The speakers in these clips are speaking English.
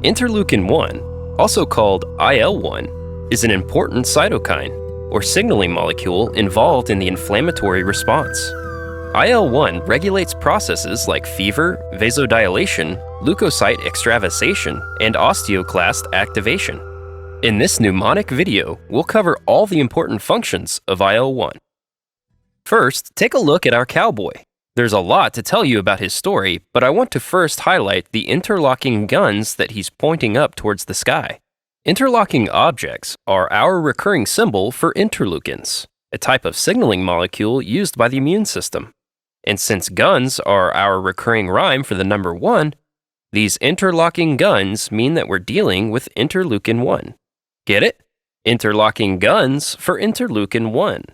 Interleukin-1, also called IL-1, is an important cytokine, or signaling molecule involved in the inflammatory response. IL-1 regulates processes like fever, vasodilation, leukocyte extravasation, and osteoclast activation. In this mnemonic video, we'll cover all the important functions of IL-1. First, take a look at our cowboy. There's a lot to tell you about his story, but I want to first highlight the interlocking guns that he's pointing up towards the sky. Interlocking objects are our recurring symbol for interleukins, a type of signaling molecule used by the immune system. And since guns are our recurring rhyme for the number 1, these interlocking guns mean that we're dealing with interleukin-1. Get it? Interlocking guns for interleukin-1.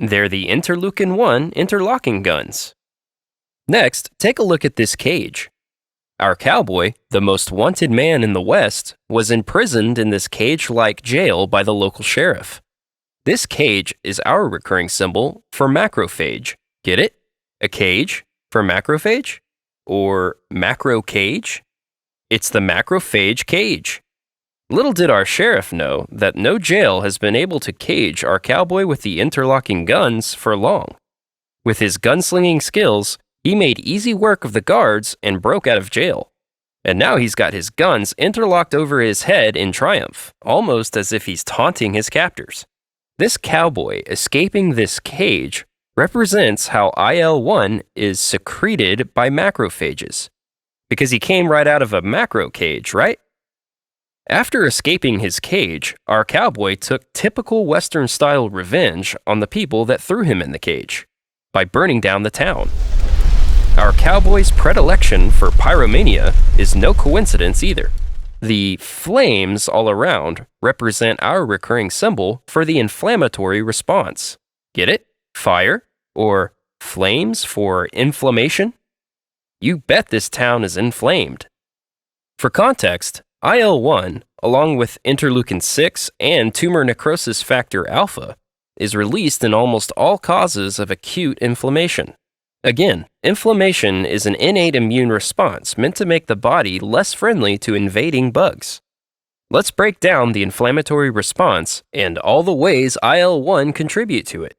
They're the interleukin-1 interlocking guns. Next, take a look at this cage. Our cowboy, the most wanted man in the West, was imprisoned in this cage-like jail by the local sheriff. This cage is our recurring symbol for macrophage. Get it? A cage for macrophage? Or macro cage? It's the macrophage cage. Little did our sheriff know that no jail has been able to cage our cowboy with the interlocking guns for long. With his gunslinging skills, he made easy work of the guards and broke out of jail. And now he's got his guns interlocked over his head in triumph, almost as if he's taunting his captors. This cowboy escaping this cage represents how IL-1 is secreted by macrophages, because he came right out of a macro cage, right? After escaping his cage, our cowboy took typical Western-style revenge on the people that threw him in the cage, by burning down the town. Our cowboy's predilection for pyromania is no coincidence either. The flames all around represent our recurring symbol for the inflammatory response. Get it? Fire, or flames for inflammation? You bet this town is inflamed. For context, IL-1, along with interleukin-6 and tumor necrosis factor alpha, is released in almost all causes of acute inflammation. Again, inflammation is an innate immune response meant to make the body less friendly to invading bugs. Let's break down the inflammatory response and all the ways IL-1 contribute to it.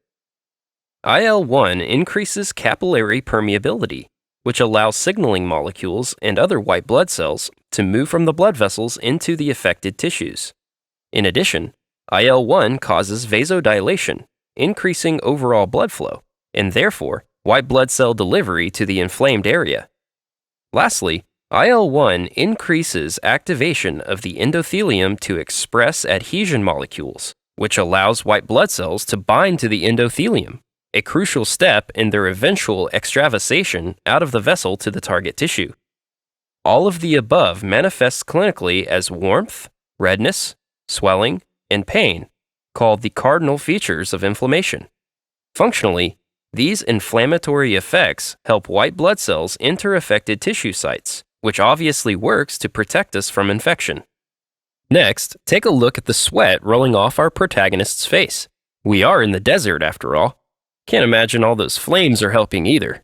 IL-1 increases capillary permeability, which allows signaling molecules and other white blood cells to move from the blood vessels into the affected tissues. In addition, IL-1 causes vasodilation, increasing overall blood flow, and therefore white blood cell delivery to the inflamed area. Lastly, IL-1 increases activation of the endothelium to express adhesion molecules, which allows white blood cells to bind to the endothelium, a crucial step in their eventual extravasation out of the vessel to the target tissue. All of the above manifests clinically as warmth, redness, swelling, and pain, called the cardinal features of inflammation. Functionally, these inflammatory effects help white blood cells enter affected tissue sites, which obviously works to protect us from infection. Next, take a look at the sweat rolling off our protagonist's face. We are in the desert, after all. Can't imagine all those flames are helping either.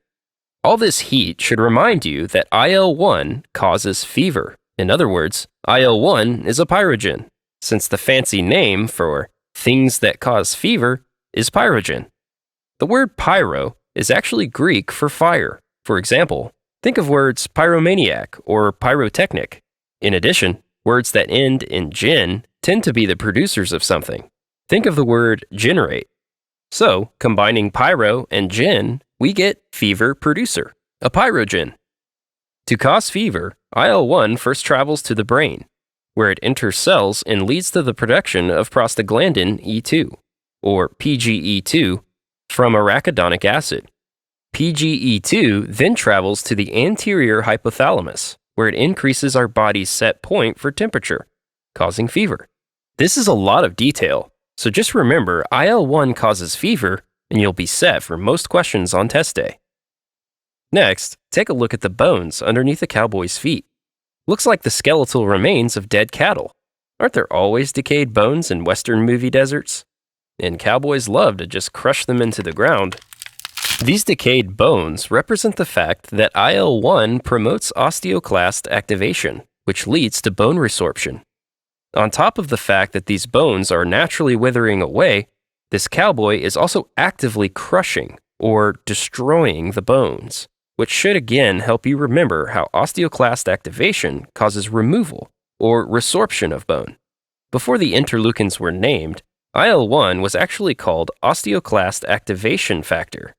All this heat should remind you that IL-1 causes fever. In other words, IL-1 is a pyrogen, since the fancy name for things that cause fever is pyrogen. The word pyro is actually Greek for fire. For example, think of words pyromaniac or pyrotechnic. In addition, words that end in gen tend to be the producers of something. Think of the word generate. So, combining pyro and gen, we get fever producer, a pyrogen. To cause fever, IL-1 first travels to the brain, where it enters cells and leads to the production of prostaglandin E2, or PGE2, from arachidonic acid. PGE2 then travels to the anterior hypothalamus, where it increases our body's set point for temperature, causing fever. This is a lot of detail, so just remember IL-1 causes fever and you'll be set for most questions on test day. Next, take a look at the bones underneath the cowboy's feet. Looks like the skeletal remains of dead cattle. Aren't there always decayed bones in Western movie deserts? And cowboys love to just crush them into the ground. These decayed bones represent the fact that IL-1 promotes osteoclast activation, which leads to bone resorption. On top of the fact that these bones are naturally withering away, this cowboy is also actively crushing or destroying the bones, which should again help you remember how osteoclast activation causes removal or resorption of bone. Before the interleukins were named, IL-1 was actually called osteoclast activation factor.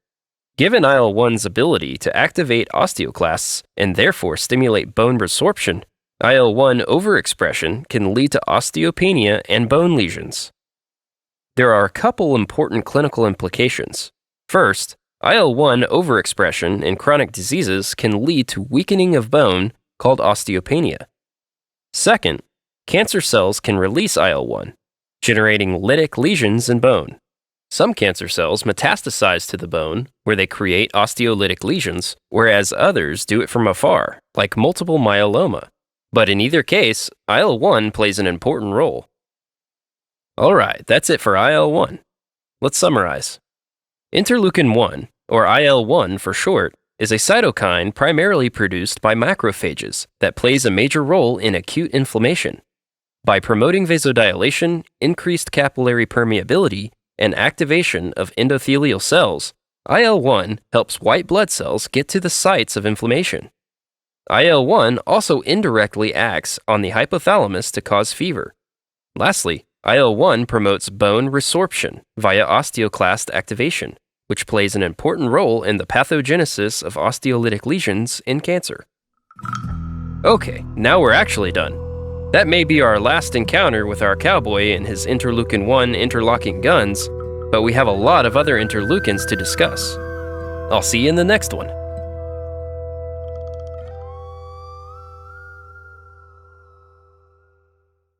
Given IL-1's ability to activate osteoclasts and therefore stimulate bone resorption, IL-1 overexpression can lead to osteopenia and bone lesions. There are a couple important clinical implications. First, IL-1 overexpression in chronic diseases can lead to weakening of bone called osteopenia. Second, cancer cells can release IL-1, generating lytic lesions in bone. Some cancer cells metastasize to the bone, where they create osteolytic lesions, whereas others do it from afar, like multiple myeloma. But in either case, IL-1 plays an important role. Alright, that's it for IL-1. Let's summarize. Interleukin-1, or IL-1 for short, is a cytokine primarily produced by macrophages that plays a major role in acute inflammation. By promoting vasodilation, increased capillary permeability, and activation of endothelial cells, IL-1 helps white blood cells get to the sites of inflammation. IL-1 also indirectly acts on the hypothalamus to cause fever. Lastly, IL-1 promotes bone resorption via osteoclast activation, which plays an important role in the pathogenesis of osteolytic lesions in cancer. Okay, now we're actually done. That may be our last encounter with our cowboy and his interleukin-1 interlocking guns, but we have a lot of other interleukins to discuss. I'll see you in the next one.